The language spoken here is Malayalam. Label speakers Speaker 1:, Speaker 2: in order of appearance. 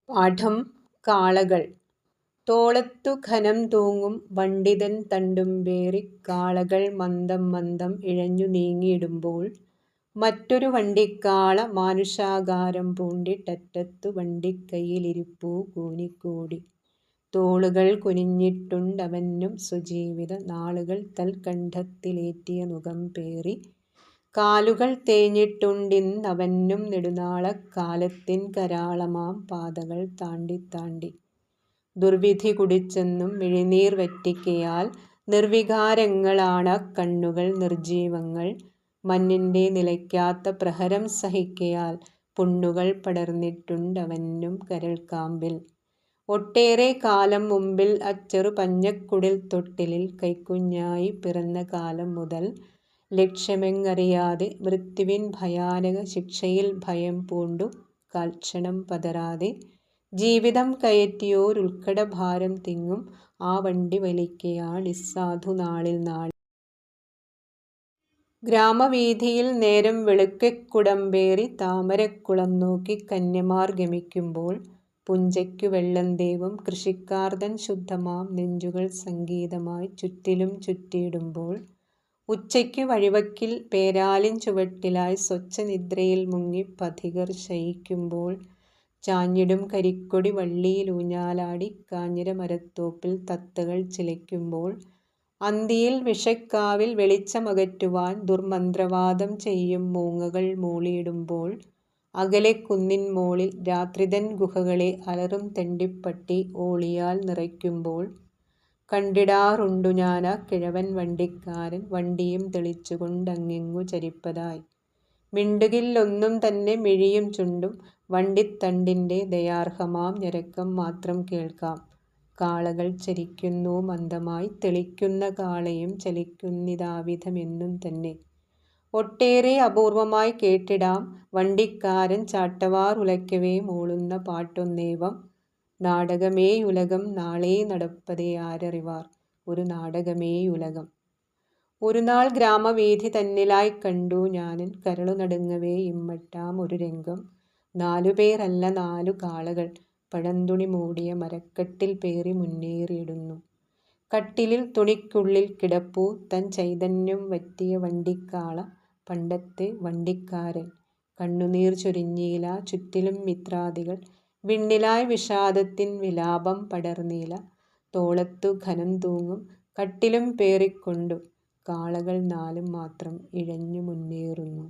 Speaker 1: പാഠം കാളകൾ. തോളത്തു ഘനം തൂങ്ങും വണ്ടിതൻ തണ്ടുംപേറി കാളകൾ മന്ദം മന്ദം ഇഴഞ്ഞു നീങ്ങിയിടുമ്പോൾ മറ്റൊരു വണ്ടിക്കാള മാനുഷാകാരം പൂണ്ടിട്ടറ്റത്തു വണ്ടിക്കയ്യിലിരിപ്പൂ കൂനിക്കൂടി. തോളുകൾ കുനിഞ്ഞിട്ടുണ്ടവനും സ്വജീവിത നാളുകൾ തൽക്കണ്ഠത്തിലേറ്റിയ നുകം പേറി. കാലുകൾ തേഞ്ഞിട്ടുണ്ടിന്നവനും നെടുനാളക്കാലത്തിൻ കരാളമാം പാതകൾ താണ്ടി താണ്ടി. ദുർവിധി കുടിച്ചെന്നും മിഴിനീർ വറ്റിക്കയാൽ നിർവികാരങ്ങളാണ കണ്ണുകൾ നിർജീവങ്ങൾ. മഞ്ഞിന്റെ നിലയ്ക്കാത്ത പ്രഹരം സഹിക്കയാൽ പുണ്ണുകൾ പടർന്നിട്ടുണ്ടവനും കരൾക്കാമ്പിൽ. ഒട്ടേറെ കാലം മുമ്പിൽ അച്ചെറു പഞ്ഞക്കുടിൽ തൊട്ടിലിൽ കൈക്കുഞ്ഞായി പിറന്ന കാലം മുതൽ ലക്ഷ്യമെങ്ങറിയാതെ മൃത്യുവിൻ ഭയാനക ശിക്ഷയിൽ ഭയം പൂണ്ടു കാൽക്ഷണം പതറാതെ ജീവിതം കയറ്റിയോരുൽക്കടഭാരം തിങ്ങും ആ വണ്ടി വലിക്കയാണിസ്സാധു നാളിൽ നാളിൽ. ഗ്രാമവീഥിയിൽ നേരം വെളുക്കെക്കുടമ്പേറി താമരക്കുളം നോക്കി കന്യമാർ ഗമിക്കുമ്പോൾ പുഞ്ചയ്ക്കു വെള്ളം തേവും കൃഷിക്കാർ തൻ ശുദ്ധമാം നെഞ്ചുകൾ സംഗീതമായി ചുറ്റിലും ചുറ്റിയിടുമ്പോൾ ഉച്ചയ്ക്കു വഴിവക്കിൽ പേരാലിൻ ചുവട്ടിലായി സ്വച്ഛനിദ്രയിൽ മുങ്ങി പഥികർ ശയിക്കുമ്പോൾ ചാഞ്ഞിടും കരിക്കൊടി വള്ളിയിലൂഞ്ഞാലാടി കാഞ്ഞിര മരത്തോപ്പിൽ തത്തകൾ ചിലയ്ക്കുമ്പോൾ അന്തിയിൽ വിഷക്കാവിൽ വെളിച്ചമകറ്റുവാൻ ദുർമന്ത്രവാദം ചെയ്യും മൂങ്ങകൾ മൂളിയിടുമ്പോൾ അകലെ കുന്നിൻ മോളിൽ രാത്രിതൻ ഗുഹകളെ അലറും തെണ്ടിപ്പട്ടി ഓളിയാൽ നിറയ്ക്കുമ്പോൾ കണ്ടിടാറുണ്ടു ഞാനാ കിഴവൻ വണ്ടിക്കാരൻ വണ്ടിയും തെളിച്ചുകൊണ്ടങ്ങിങ്ങു ചരിപ്പതായി. മിണ്ടുകില്ലൊന്നും തന്നെ മിഴിയും ചുണ്ടും വണ്ടിത്തണ്ടിന്റെ ദയാർഹമാം ഞരക്കം മാത്രം കേൾക്കാം. കാളകൾ ചരിക്കുന്നു മന്ദമായി തെളിക്കുന്ന കാളയും ചലിക്കുന്നിതാവിധമെന്നും തന്നെ. ഒട്ടേറെ അപൂർവമായി കേട്ടിടാം വണ്ടിക്കാരൻ ചാട്ടവാർ ഉലയ്ക്കവേ മൂളുന്ന പാട്ടൊന്നേവം. നാടകമേയുലകം നാളെ നടപ്പതേ ആരറിവാർ ഒരു നാടകമേയുലകം. ഒരുനാൾ ഗ്രാമവീഥി തന്നിലായി കണ്ടു ഞാനൻ കരളു നടുങ്ങവേ ഇമ്മട്ടാം ഒരു രംഗം. 4 പേരല്ല 4 കാളകൾ പഴന്തുണി മൂടിയ മരക്കട്ടിൽ പേറി മുന്നേറിയിടുന്നു. കട്ടിലിൽ തുണിക്കുള്ളിൽ കിടപ്പൂ തൻ ചൈതന്യം വറ്റിയ വണ്ടിക്കാള. പണ്ടത്തെ വണ്ടിക്കാരൻ കണ്ണുനീർ ചൊരിഞ്ഞീല. ചുറ്റിലും മിത്രാദികൾ വിണ്ണിലായി വിഷാദത്തിൻ വിലാപം പടർന്നീല. തോളത്തു ഘനം തൂങ്ങും കട്ടിലും പേറിക്കൊണ്ടു കാളകൾ 4 മാത്രം ഇഴഞ്ഞു മുന്നേറുന്നു.